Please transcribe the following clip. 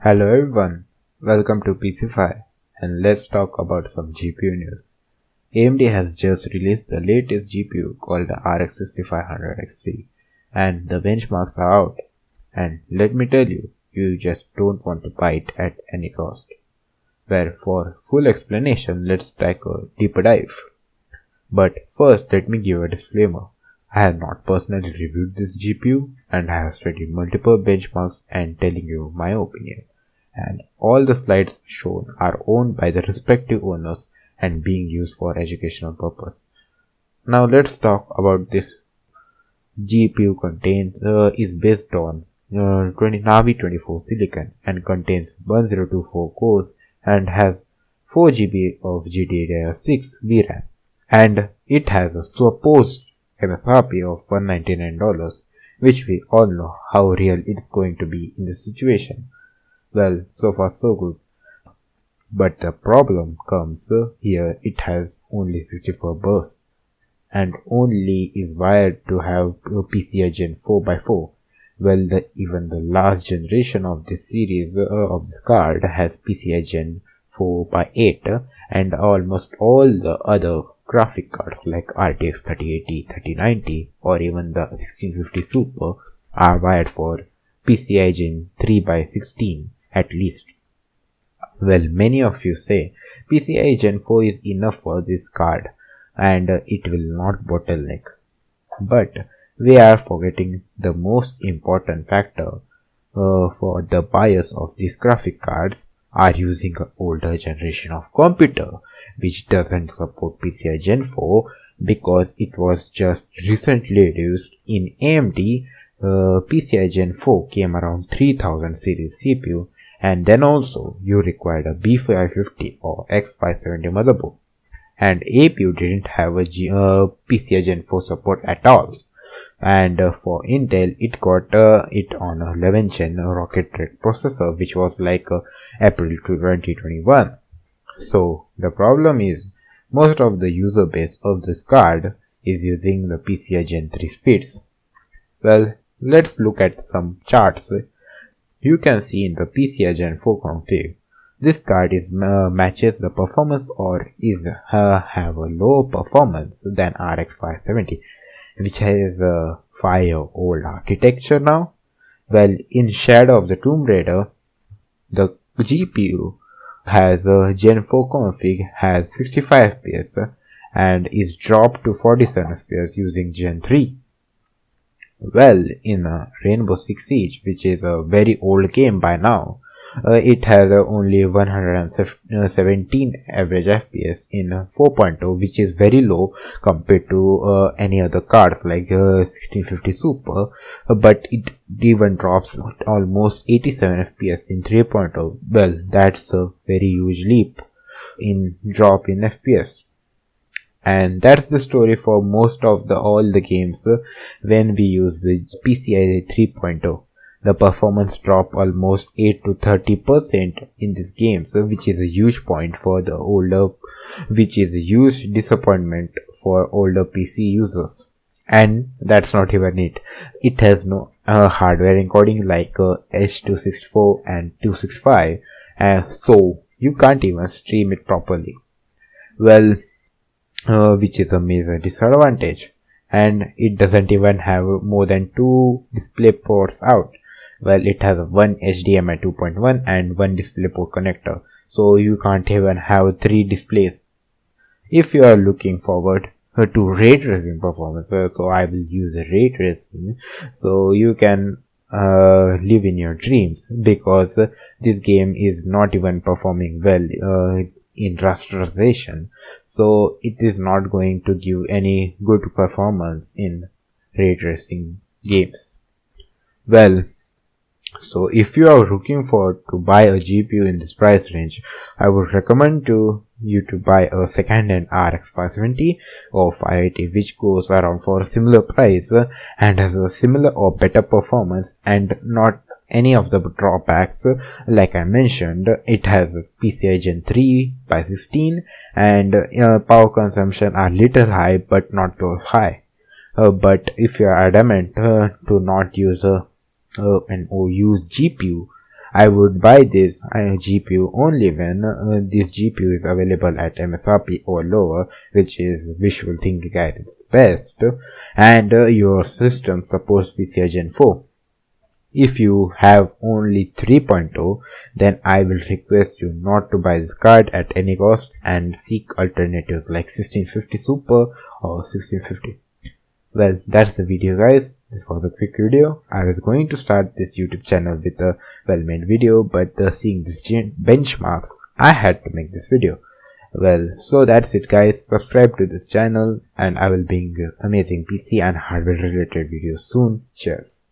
Hello everyone, welcome to PC5 and let's talk about some GPU news. AMD has just released the latest GPU called the RX 6500 XT and the benchmarks are out, and let me tell you, you just don't want to buy it at any cost. Well, for full explanation, let's take a deeper dive. But first let me give a disclaimer. I have not personally reviewed this GPU and I have studied multiple benchmarks and telling you my opinion. And all the slides shown are owned by the respective owners and being used for educational purpose. Now let's talk about this GPU is based on 20 Navi 24 silicon and contains 1024 cores and has 4 GB of GDDR6 VRAM, and it has a supposed MSRP of $199, which we all know how real it's going to be in this situation. Well, so far so good. But the problem comes here, it has only 64 bursts and only is wired to have PCI Gen 4x4. Well, even the last generation of this series of this card has PCI Gen 4x8, and almost all the other graphic cards like RTX 3080, 3090 or even the 1650 Super are wired for PCI Gen 3x16 at least. Well, many of you say PCI Gen 4 is enough for this card and it will not bottleneck. But we are forgetting the most important factor. For the buyers of these graphic cards are using an older generation of computer which doesn't support PCI Gen 4 because it was just recently released in AMD. PCI Gen 4 came around 3000 series CPU, and then also you required a B550 or X570 motherboard, and APU didn't have a PCI Gen 4 support at all. And for Intel, it got it on a 11th gen Rocket Red processor, which was like April 2021. So the problem is most of the user base of this card is using the PCI Gen 3 speeds. Well, let's look at some charts. You can see in the PCI Gen 4 config, this card matches the performance or is have a lower performance than RX 570, which has a 5-year-old architecture now. Well, in Shadow of the Tomb Raider, the GPU has a Gen 4 config has 65 FPS and is dropped to 47 FPS using Gen 3. Well, in Rainbow Six Siege, which is a very old game by now, it has only 117 average FPS in 4.0, which is very low compared to any other cards like 1650 Super, but it even drops almost 87 FPS in 3.0. Well, that's a very huge leap in drop in FPS. And that's the story for most of all the games when we use the PCIe 3.0. The performance drop almost 8 to 30% in these games, which is a huge point for the older, which is a huge disappointment for older PC users. And that's not even it. It has no hardware encoding like H264 and 265, so you can't even stream it properly. Well, which is a major disadvantage, and it doesn't even have more than 2 display ports out. Well, it has one HDMI 2.1 and one DisplayPort connector, so you can't even have 3 displays. If you are looking forward to ray tracing performance, so I will use a ray tracing, so you can live in your dreams, because this game is not even performing well in rasterization, so it is not going to give any good performance in ray tracing games. Well, so if you are looking forward to buy a GPU in this price range, I would recommend you to buy a second-hand RX 570 or 580, which goes around for a similar price and has a similar or better performance and not any of the drawbacks. Like I mentioned, it has a PCI Gen 3x16 and power consumption are little high but not too high. But if you are adamant to not use use GPU I would buy this GPU only when this GPU is available at MSRP or lower, which is wishful thinking at its best, and your system supports PCI Gen 4. If you have only 3.0, then I will request you not to buy this card at any cost and seek alternatives like 1650 Super or 1650. Well, that's the video, guys. This was a quick video. I was going to start this YouTube channel with a well-made video, but seeing these benchmarks, I had to make this video. Well, so that's it, guys. Subscribe to this channel and I will bring amazing PC and hardware related videos soon. Cheers.